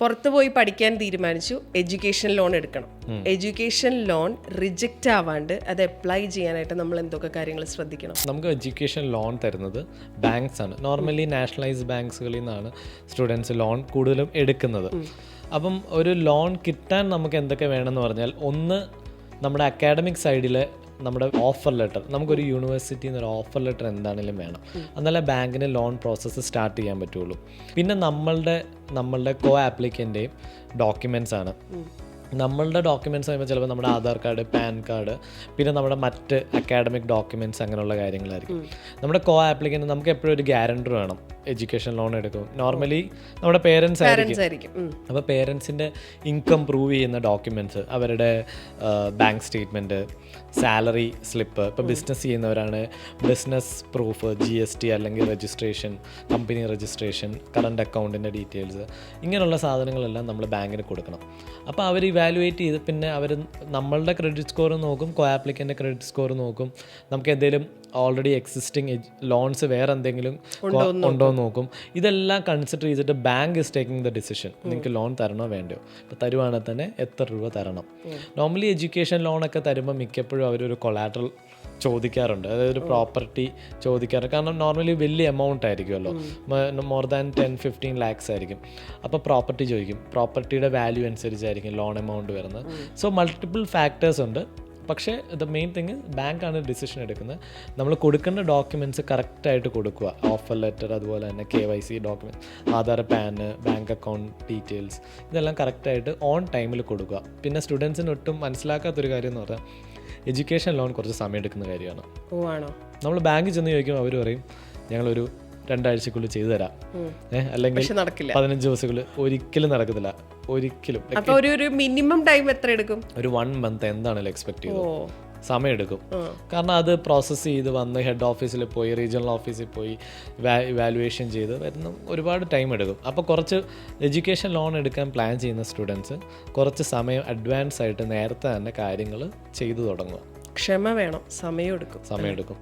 പുറത്ത് പോയി പഠിക്കാൻ തീരുമാനിച്ചു, എഡ്യൂക്കേഷൻ ലോൺ എടുക്കണം. എഡ്യൂക്കേഷൻ ലോൺ റിജക്റ്റ് ആവാണ്ട് അത് അപ്ലൈ ചെയ്യാനായിട്ട് നമ്മൾ എന്തൊക്കെ കാര്യങ്ങൾ ശ്രദ്ധിക്കണം? നമുക്ക് എഡ്യൂക്കേഷൻ ലോൺ തരുന്നത് ബാങ്ക്സ് ആണ്. നോർമലി നാഷണലൈസ്ഡ് ബാങ്ക്സുകളിൽ നിന്നാണ് സ്റ്റുഡൻസ് ലോൺ കൂടുതലും എടുക്കുന്നത്. അപ്പം ഒരു ലോൺ കിട്ടാൻ നമുക്ക് എന്തൊക്കെ വേണമെന്ന് പറഞ്ഞാൽ, ഒന്ന് നമ്മുടെ അക്കാഡമിക് സൈഡിലെ നമ്മുടെ ഓഫർ ലെറ്റർ, നമുക്കൊരു യൂണിവേഴ്സിറ്റിയിൽ നിന്ന് ഒരു ഓഫർ ലെറ്റർ എന്താണെങ്കിലും വേണം. എന്നാലേ ബാങ്കിന് ലോൺ പ്രോസസ്സ് സ്റ്റാർട്ട് ചെയ്യാൻ പറ്റുള്ളൂ. പിന്നെ നമ്മളുടെ കോ ആപ്ലിക്കൻ്റെയും ഡോക്യുമെൻറ്റ്സ് ആണ്. നമ്മളുടെ ഡോക്യുമെൻറ്റ്സ് പറയുമ്പോൾ ചിലപ്പോൾ നമ്മുടെ ആധാർ കാർഡ്, പാൻ കാർഡ്, പിന്നെ നമ്മുടെ മറ്റ് അക്കാഡമിക് ഡോക്യുമെൻറ്റ്സ്, അങ്ങനെയുള്ള കാര്യങ്ങളായിരിക്കും. നമ്മുടെ കോ ആപ്ലിക്കൻ്റ് നമുക്ക് എപ്പോഴും ഒരു ഗ്യാരണ്ടർ വേണം. എഡ്യൂക്കേഷൻ ലോൺ എടുക്കും നോർമലി നമ്മുടെ പേരൻസ് ആയിരിക്കും. അപ്പോൾ പേരൻസിൻ്റെ ഇൻകം പ്രൂവ് ചെയ്യുന്ന ഡോക്യുമെൻറ്റ്സ്, അവരുടെ ബാങ്ക് സ്റ്റേറ്റ്മെൻറ്റ്, സാലറി സ്ലിപ്പ്, ഇപ്പോൾ ബിസിനസ് ചെയ്യുന്നവരാണ് ബിസിനസ് പ്രൂഫ്, GST അല്ലെങ്കിൽ രജിസ്ട്രേഷൻ, കമ്പനി രജിസ്ട്രേഷൻ, കറണ്ട് അക്കൗണ്ടിൻ്റെ ഡീറ്റെയിൽസ്, ഇങ്ങനെയുള്ള സാധനങ്ങളെല്ലാം നമ്മൾ ബാങ്കിന് കൊടുക്കണം. അപ്പോൾ അവർ ഇവാലുവേറ്റ് ചെയ്ത് പിന്നെ അവർ നമ്മളുടെ ക്രെഡിറ്റ് സ്കോർ നോക്കും, കോ ആപ്ലിക്കൻ്റെ ക്രെഡിറ്റ് സ്കോർ നോക്കും, നമുക്ക് എന്തെങ്കിലും ഓൾറെഡി എക്സിസ്റ്റിംഗ് ലോൺസ് വേറെ എന്തെങ്കിലും ഉണ്ടോ എന്ന് നോക്കും. ഇതെല്ലാം കൺസിഡർ ചെയ്തിട്ട് bank is taking the decision, നിങ്ങൾക്ക് ലോൺ തരണോ വേണ്ടയോ. ഇപ്പോൾ തരുവാണെങ്കിൽ തന്നെ എത്ര രൂപ തരണം. നോർമലി എഡ്യൂക്കേഷൻ ലോണൊക്കെ തരുമ്പോൾ മിക്കപ്പോഴും അവരൊരു കൊളാട്രൽ ചോദിക്കാറുണ്ട്, അതായത് ഒരു പ്രോപ്പർട്ടി ചോദിക്കാറുണ്ട്. കാരണം നോർമലി വലിയ എമൗണ്ട് ആയിരിക്കുമല്ലോ, മോർ ദാൻ 10-15 lakhs ആയിരിക്കും. അപ്പോൾ പ്രോപ്പർട്ടി ചോദിക്കും, പ്രോപ്പർട്ടിയുടെ വാല്യൂ അനുസരിച്ചായിരിക്കും ലോൺ എമൗണ്ട് വരുന്നത്. സോ മൾട്ടിപ്പിൾ ഫാക്ടേഴ്സ് ഉണ്ട്. പക്ഷേ ദ മെയിൻ തിങ് ബാങ്കാണ് ഡിസിഷൻ എടുക്കുന്നത്. നമ്മൾ കൊടുക്കേണ്ട ഡോക്യുമെൻറ്റ്സ് കറക്റ്റായിട്ട് കൊടുക്കുക. ഓഫർ ലെറ്റർ, അതുപോലെ തന്നെ KYC document, Aadhaar, pan, bank account details, ഇതെല്ലാം കറക്റ്റായിട്ട് ഓൺ ടൈമിൽ കൊടുക്കുക. പിന്നെ സ്റ്റുഡൻസിന് ഒട്ടും മനസ്സിലാക്കാത്തൊരു കാര്യം എന്ന് പറഞ്ഞാൽ, എഡ്യൂക്കേഷൻ ലോൺ കുറച്ച് സമയം എടുക്കുന്ന കാര്യമാണ്. നമ്മൾ ബാങ്കിൽ ചെന്ന് ചോദിക്കുമ്പോൾ അവർ പറയും ഞങ്ങളൊരു 2 ആഴ്ചക്കുള്ളിൽ ചെയ്തു തരാം, അല്ലെങ്കിൽ 15 ദിവസക്കുള്ളിൽ. ഒരിക്കലും നടക്കത്തില്ല, ഒരിക്കലും. ഒരു മിനിമം ടൈം എത്ര എടുക്കും? ഒരു 1 month എന്താണെങ്കിലും എക്സ്പെക്ട് ചെയ്തു സമയം എടുക്കും. കാരണം അത് പ്രോസസ്സ് ചെയ്ത് വന്ന് ഹെഡ് ഓഫീസിൽ പോയി, റീജിയണൽ ഓഫീസിൽ പോയി ഇവാലുവേഷൻ ചെയ്ത് വരുന്ന ഒരുപാട് ടൈം എടുക്കും. അപ്പോൾ കുറച്ച് എഡ്യൂക്കേഷൻ ലോൺ എടുക്കാൻ പ്ലാൻ ചെയ്യുന്ന സ്റ്റുഡൻസ് കുറച്ച് സമയം അഡ്വാൻസ് ആയിട്ട് നേരത്തെ തന്നെ കാര്യങ്ങൾ ചെയ്തു തുടങ്ങുക. ക്ഷമ വേണം, സമയം എടുക്കും.